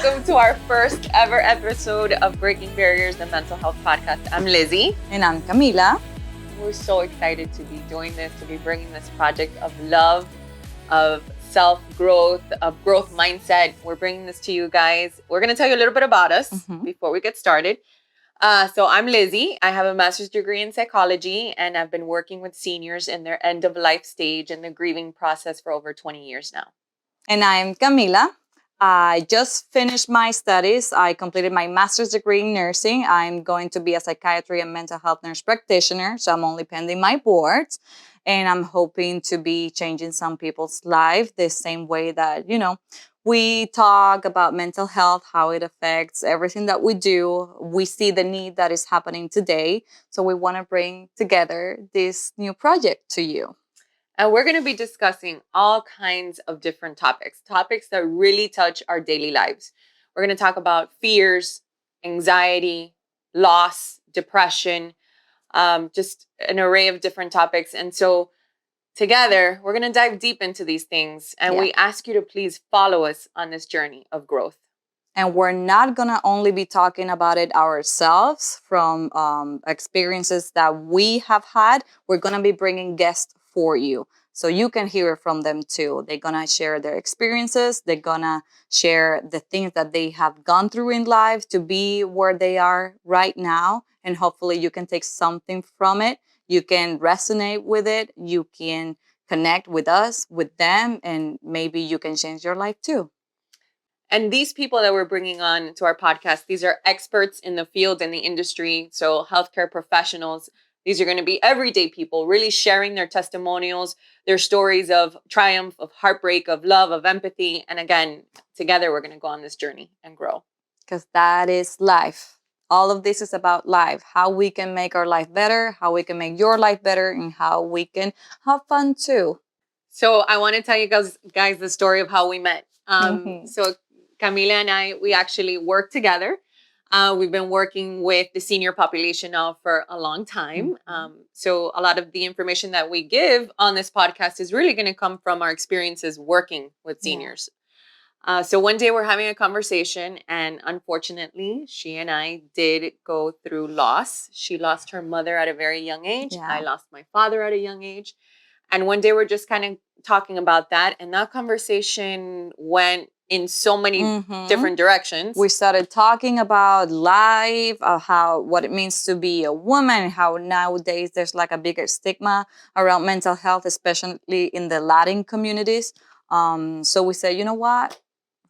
welcome to our first ever episode of Breaking Barriers, the Mental Health Podcast. I'm Lizzy. And I'm Camila. We're so excited to be doing this, to be bringing this project of love, of self-growth, of growth mindset. We're bringing this to you guys. We're going to tell you a little bit about us before we get started. So I'm Lizzy. I have a master's degree in psychology, and I've been working with seniors in their end-of-life stage and the grieving process for over 20 years now. And I'm Camila. I just finished my studies. I completed my master's degree in nursing. I'm going to be a psychiatry and mental health nurse practitioner, so I'm only pending my boards. And I'm hoping to be changing some people's life the same way that, we talk about mental health, how it affects everything that we do. We see the need that is happening today. So we want to bring together this new project to you. And we're going to be discussing all kinds of different topics that really touch our daily lives. We're going to talk about fears, anxiety, loss, depression, just an array of different topics. And so together, we're going to dive deep into these things. And we ask you to please follow us on this journey of growth. And we're not going to only be talking about it ourselves from experiences that we have had. We're going to be bringing guests for you, so you can hear from them too. They're going to share their experiences. They're going to share the things that they have gone through in life to be where they are right now. And hopefully you can take something from it. You can resonate with it. You can connect with us, with them, and maybe you can change your life too. And these people that we're bringing on to our podcast, these are experts in the field and the industry. So healthcare professionals. These are going to be everyday people really sharing their testimonials, their stories of triumph, of heartbreak, of love, of empathy. And again, together, we're going to go on this journey and grow. Because that is life. All of this is about life, how we can make our life better, how we can make your life better, and how we can have fun too. So I want to tell you guys the story of how we met. So Camila and I, we actually work together. We've been working with the senior population now for a long time. So a lot of the information that we give on this podcast is really going to come from our experiences working with seniors. So one day we're having a conversation, and unfortunately, she and I did go through loss. She lost her mother at a very young age. I lost my father at a young age. And one day we're just kind of talking about that. And that conversation went in so many different directions. We started talking about life, what it means to be a woman, how nowadays there's like a bigger stigma around mental health, especially in the Latin communities. So we said, you know what?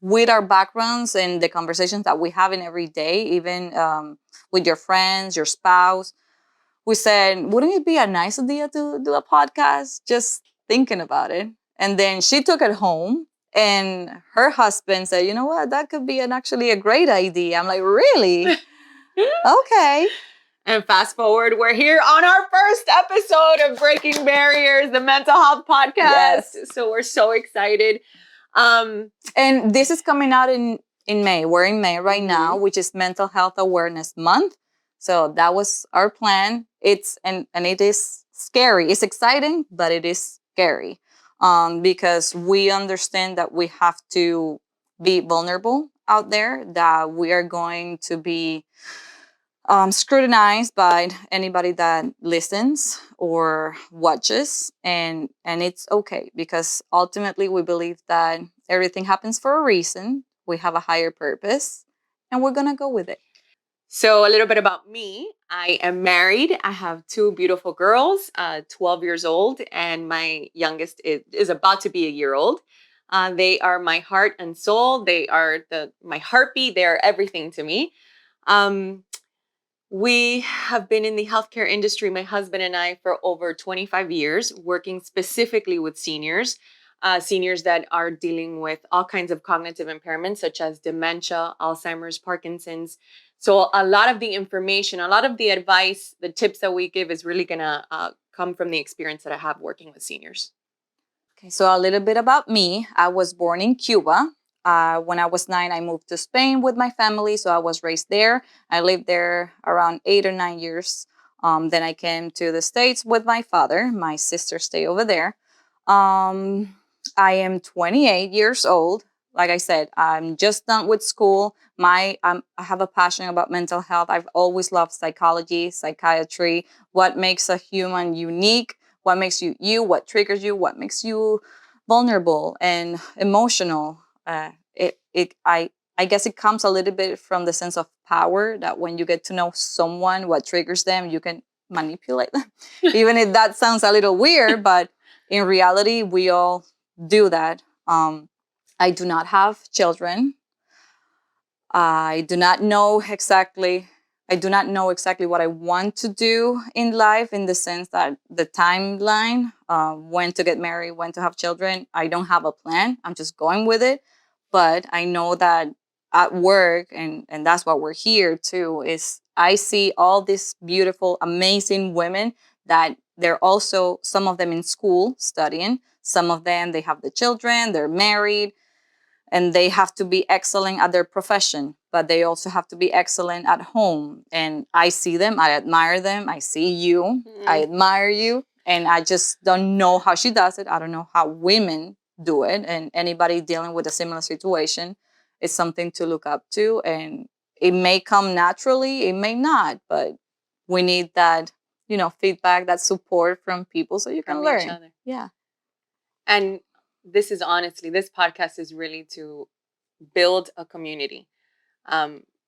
With our backgrounds and the conversations that we have in every day, even with your friends, your spouse, we said, wouldn't it be a nice idea to do a podcast? Just thinking about it. And then she took it home. And her husband said, you know what, that could be actually a great idea. I'm like, really? Okay. And fast forward, we're here on our first episode of Breaking Barriers, the Mental Health Podcast. Yes. So we're so excited. And this is coming out in May. We're in May right now, which is Mental Health Awareness Month. So that was our plan. And it is scary. It's exciting, but it is scary. Because we understand that we have to be vulnerable out there, that we are going to be scrutinized by anybody that listens or watches. And it's okay, because ultimately we believe that everything happens for a reason. We have a higher purpose, and we're going to go with it. So a little bit about me. I am married. I have two beautiful girls, 12 years old, and my youngest is about to be a year old. They are my heart and soul. They are my heartbeat. They are everything to me. We have been in the healthcare industry, my husband and I, for over 25 years, working specifically with seniors. Seniors that are dealing with all kinds of cognitive impairments, such as dementia, Alzheimer's, Parkinson's. So a lot of the information, a lot of the advice, the tips that we give is really going to come from the experience that I have working with seniors. Okay, so a little bit about me. I was born in Cuba. When I was 9, I moved to Spain with my family. So I was raised there. I lived there around 8 or 9 years. Then I came to the States with my father. My sister stayed over there. I am 28 years old. like I said, I'm just done with school. I have a passion about mental health. I've always loved psychology, psychiatry, what makes a human unique, what makes you you, what triggers you, what makes you vulnerable and emotional. I guess it comes a little bit from the sense of power that when you get to know someone, what triggers them, you can manipulate them. Even if that sounds a little weird, but in reality, we all do that. I do not have children. I do not know exactly. I do not know exactly what I want to do in life, in the sense that the timeline, when to get married, when to have children, I don't have a plan. I'm just going with it. But I know that at work, and that's what we're here too, is I see all these beautiful, amazing women that they're also, some of them in school studying, some of them they have the children, they're married, and they have to be excellent at their profession, but they also have to be excellent at home. And I see them, I admire them, I see you, I admire you, and I just don't know how she does it. I don't know how women do it. And anybody dealing with a similar situation is something to look up to. And it may come naturally, it may not, but we need that, feedback, that support from people so you can From learn. each other. Yeah. And this podcast is really to build a community.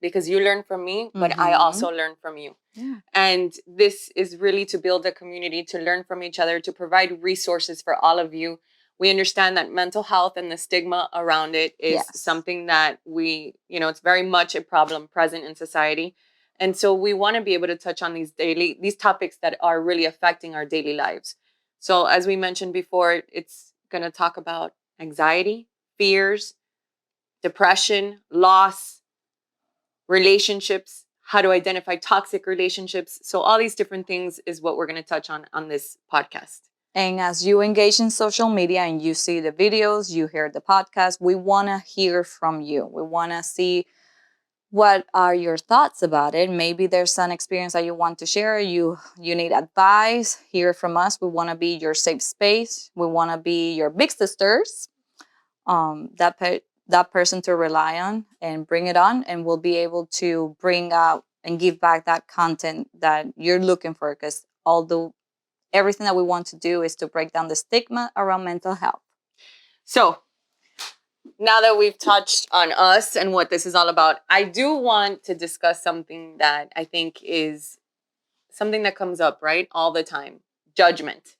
Because you learn from me, but I also learn from you. Yeah. And this is really to build a community, to learn from each other, to provide resources for all of you. We understand that mental health and the stigma around it is something that it's very much a problem present in society. And so we want to be able to touch on these topics that are really affecting our daily lives. So as we mentioned before, it's going to talk about anxiety, fears, depression, loss, relationships, how to identify toxic relationships. So all these different things is what we're going to touch on this podcast. And as you engage in social media and you see the videos, you hear the podcast, we want to hear from you. We want to see what are your thoughts about it. Maybe there's an experience that you want to share. You need advice. Hear from us. We want to be your safe space. We want to be your big sisters. That person to rely on and bring it on, and we'll be able to bring out and give back that content that you're looking for, because although everything that we want to do is to break down the stigma around mental health. So now that we've touched on us and what this is all about, I do want to discuss something that I think is something that comes up, right, all the time. Judgment.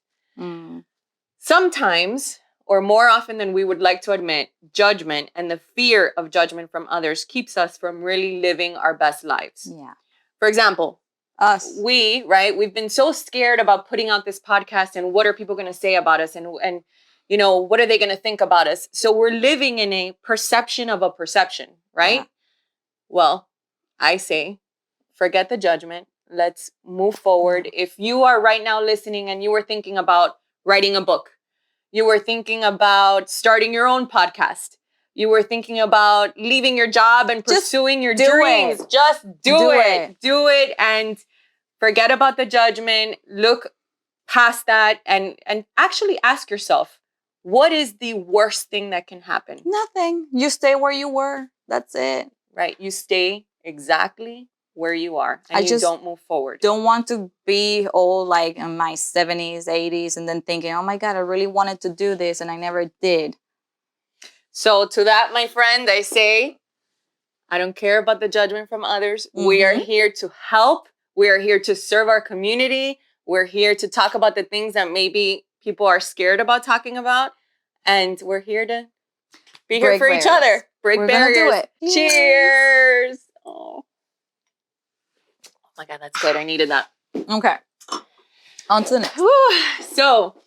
Sometimes, or more often than we would like to admit, judgment and the fear of judgment from others keeps us from really living our best lives. Yeah. For example, us. We've been so scared about putting out this podcast and what are people going to say about us, and what are they going to think about us? So we're living in a perception of a perception, right? Yeah. Well, I say, forget the judgment. Let's move forward. Yeah. If you are right now listening and you were thinking about writing a book, you were thinking about starting your own podcast, you were thinking about leaving your job and pursuing your dreams, just do it. Do it and forget about the judgment. Look past that and actually ask yourself, what is the worst thing that can happen? Nothing. You stay where you were. That's it. Right. You stay exactly where you are and you don't move forward. Don't want to be old, like in my 70s, 80s, and then thinking, oh my God, I really wanted to do this and I never did. So to that, my friend, I say, I don't care about the judgment from others. We are here to help. We are here to serve our community. We're here to talk about the things that maybe people are scared about talking about. And we're here to be here for each other. Break barriers. Gonna do it. Cheers. Oh my God, that's good. I needed that. Okay. On to the next. So,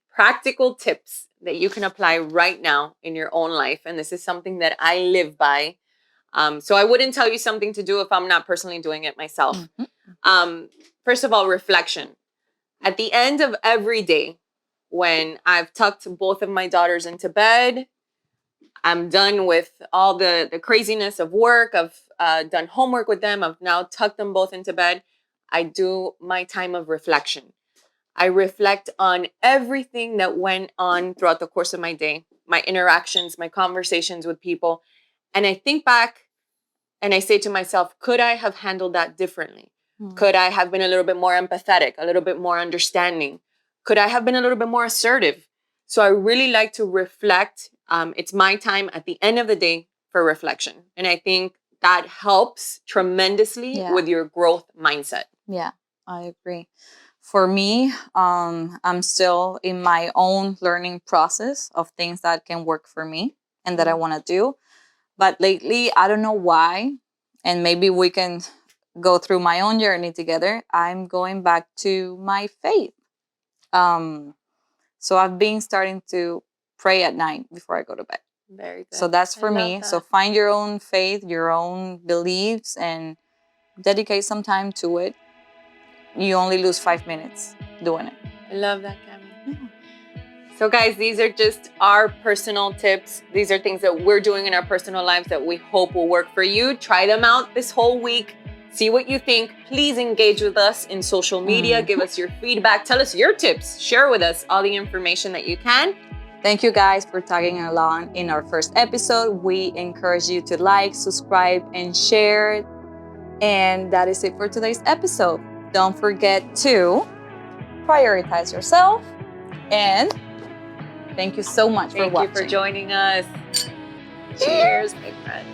practical tips that you can apply right now in your own life. And this is something that I live by. So I wouldn't tell you something to do if I'm not personally doing it myself. First of all, reflection. At the end of every day, when I've tucked both of my daughters into bed, I'm done with all the craziness of work, I've done homework with them, I've now tucked them both into bed, I do my time of reflection. I reflect on everything that went on throughout the course of my day. my interactions, my conversations with people. And I think back and I say to myself, could I have handled that differently? Could I have been a little bit more empathetic, a little bit more understanding? Could I have been a little bit more assertive? So I really like to reflect. It's my time at the end of the day for reflection. And I think that helps tremendously with your growth mindset. Yeah, I agree. For me, I'm still in my own learning process of things that can work for me and that I want to do. But lately, I don't know why, and maybe we can go through my own journey together. I'm going back to my faith. So I've been starting to pray at night before I go to bed. Very good. So that's for me. So find your own faith, your own beliefs, and dedicate some time to it. You only lose 5 minutes doing it. I love that, Cami. So guys, these are just our personal tips. These are things that we're doing in our personal lives that we hope will work for you. Try them out this whole week. See what you think. Please engage with us in social media. Give us your feedback. Tell us your tips. Share with us all the information that you can. Thank you guys for tagging along in our first episode. We encourage you to like, subscribe, and share. And that is it for today's episode. Don't forget to prioritize yourself. And thank you so much for watching. Thank you for joining us. Cheers, my friend.